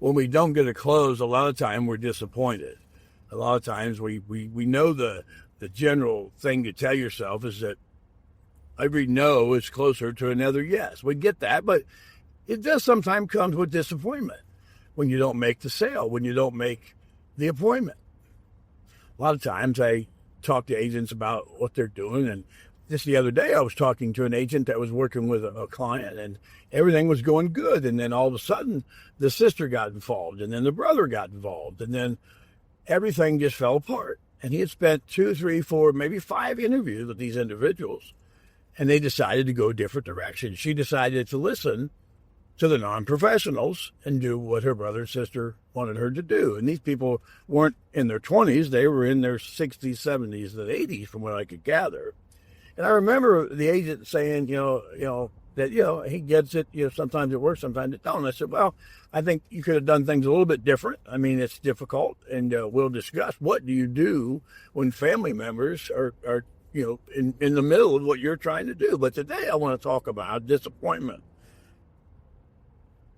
when we don't get a close, a lot of time we're disappointed. A lot of times we know the general thing to tell yourself is that every no is closer to another yes. We get that, but it does sometimes come with disappointment when you don't make the sale, when you don't make the appointment. A lot of times I talk to agents about what they're doing, and just the other day I was talking to an agent that was working with a client, and everything was going good, and then all of a sudden the sister got involved, and then the brother got involved, and then everything just fell apart. And he had spent 2, 3, 4, maybe 5 interviews with these individuals, and they decided to go a different direction. She decided to listen to the non-professionals and do what her brother and sister wanted her to do. And these people weren't in their 20s. They were in their 60s, 70s, and 80s from what I could gather. And I remember the agent saying, that, he gets it. Sometimes it works, sometimes it don't. And I said, well, I think you could have done things a little bit different. I mean, it's difficult, and we'll discuss what do you do when family members are in the middle of what you're trying to do. But today I want to talk about disappointment.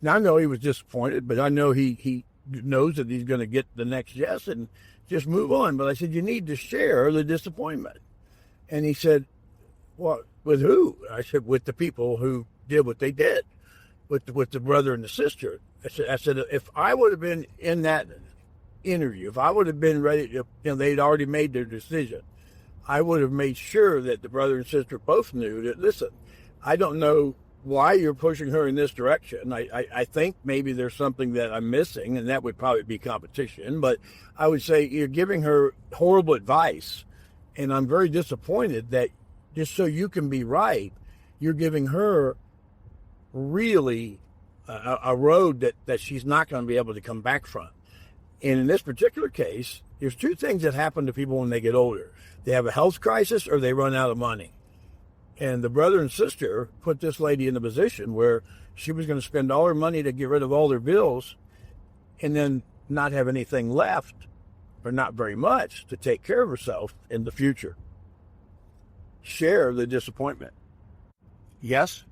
Now, I know he was disappointed, but I know he knows that he's going to get the next yes and just move on. But I said, you need to share the disappointment. And he said, well, with who? I said, with the people who did what they did, with the brother and the sister. I said, if I would have been in that interview, if I would have been ready, they'd already made their decision, I would have made sure that the brother and sister both knew that, listen, I don't know why you're pushing her in this direction. I think maybe there's something that I'm missing, and that would probably be competition. But I would say you're giving her horrible advice, and I'm very disappointed that just so you can be right, you're giving her really a road that she's not going to be able to come back from. And in this particular case, there's 2 things that happen to people when they get older. They have a health crisis or they run out of money. And the brother and sister put this lady in a position where she was going to spend all her money to get rid of all their bills and then not have anything left, or not very much, to take care of herself in the future. Share the disappointment. Yes,